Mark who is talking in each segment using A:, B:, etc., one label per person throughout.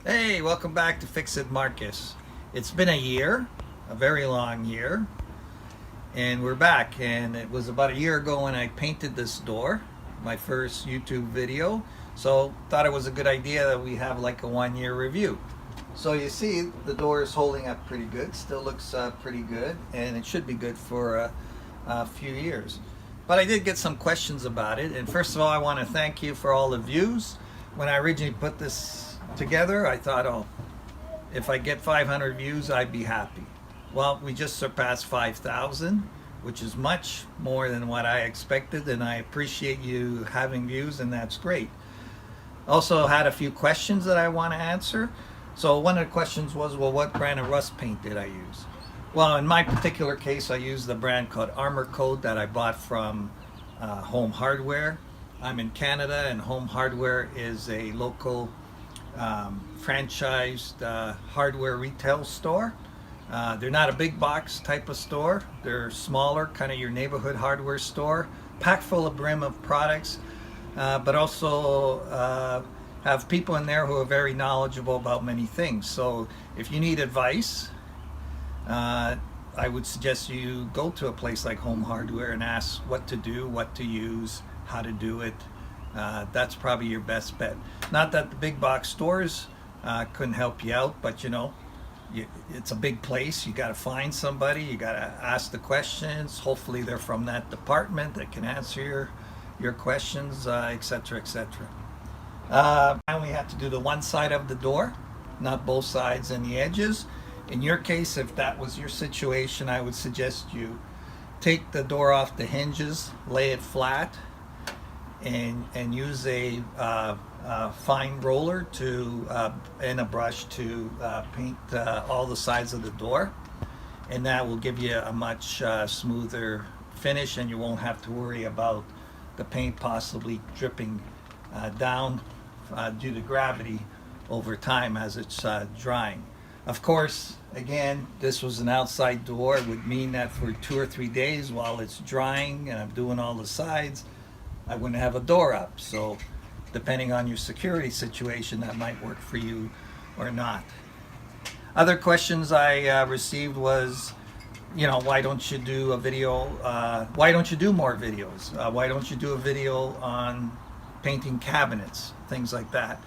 A: Hey, welcome back to Fix It Marcus. It's been a year, a very long year, and we're back. And it was about a year ago when I painted this door, my first YouTube video. So thought it was a good idea that we have like a 1 year review. So you see the door is holding up pretty good, still looks pretty good, and it should be good for a few years. But I did get some questions about it, and first of all I want to thank you for all the views. When I originally put this together, I thought, oh, if I get 500 views, I'd be happy. Well, we just surpassed 5,000, which is much more than what I expected, and I appreciate you having views, and that's great. Also had a few questions that I want to answer. So one of the questions was, well, what brand of rust paint did I use? Well, in my particular case, I used the brand called Armor Code that I bought from Home Hardware. I'm in Canada, and Home Hardware is a local franchised hardware retail store. They're not a big box type of store. They're smaller, kind of your neighborhood hardware store, packed full of brim of products, but also have people in there who are very knowledgeable about many things. So if you need advice, I would suggest you go to a place like Home Hardware and ask what to do, what to use, how to do it. That's probably your best bet. Not that the big box stores couldn't help you out, but you know, it's a big place. You got to find somebody, you got to ask the questions. Hopefully they're from that department that can answer your questions, etc., etc. And we have to do the one side of the door, not both sides and the edges. In your case, if that was your situation, I would suggest you take the door off the hinges, lay it flat, and use a fine roller to and a brush to paint all the sides of the door, and that will give you a much smoother finish, and you won't have to worry about the paint possibly dripping down due to gravity over time as it's drying. Of course, again, this was an outside door. It would mean that for 2 or 3 days while it's drying and I'm doing all the sides, I wouldn't have a door up. So depending on your security situation, that might work for you or not. Other questions I received was, you know, why don't you do a video, why don't you do more videos? Why don't you do a video on painting cabinets, things like that?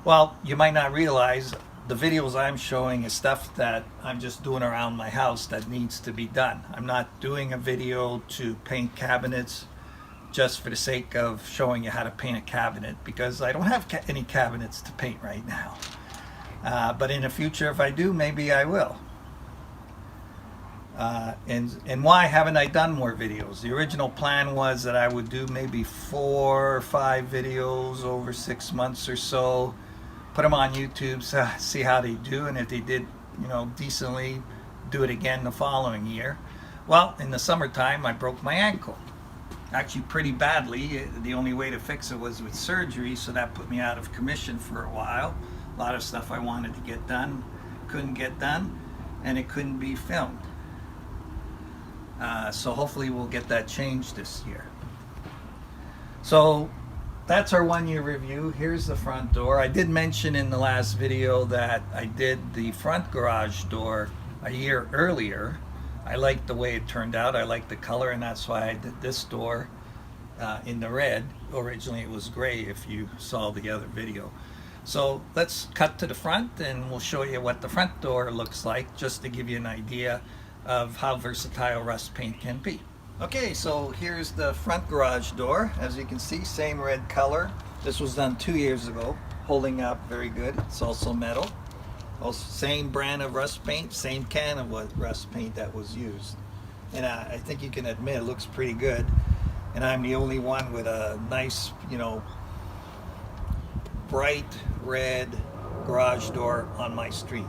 A: Well, you might not realize the videos I'm showing is stuff that I'm just doing around my house that needs to be done. I'm not doing a video to paint cabinets just for the sake of showing you how to paint a cabinet, because I don't have any cabinets to paint right now. But in the future, if I do, maybe I will. And why haven't I done more videos? The original plan was that I would do maybe 4 or 5 videos over 6 months or so, put them on YouTube, see how they do, and if they did, you know, decently, do it again the following year. Well, in the summertime, I broke my ankle. Actually pretty badly. The only way to fix it was with surgery, so that put me out of commission for a while. A lot of stuff I wanted to get done couldn't get done, and it couldn't be filmed. So hopefully we'll get that changed this year. So that's our 1 year review. Here's the front door. I did mention in the last video that I did the front garage door a year earlier. I liked the way it turned out. I liked the color, and that's why I did this door in the red. Originally it was gray if you saw the other video. So let's cut to the front and we'll show you what the front door looks like, just to give you an idea of how versatile rust paint can be. Okay, so here's the front garage door. As you can see, same red color. This was done 2 years ago, holding up very good. It's also metal. Also, same brand of rust paint, same can of rust paint that was used. And I think you can admit it looks pretty good. And I'm the only one with a nice, you know, bright red garage door on my street.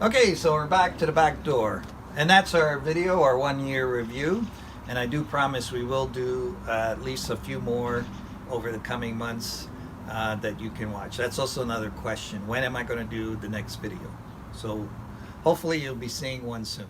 A: Okay, so we're back to the back door. And that's our video, our 1 year review. And I do promise we will do at least a few more over the coming months that you can watch. That's also another question. When am I going to do the next video? So hopefully you'll be seeing one soon.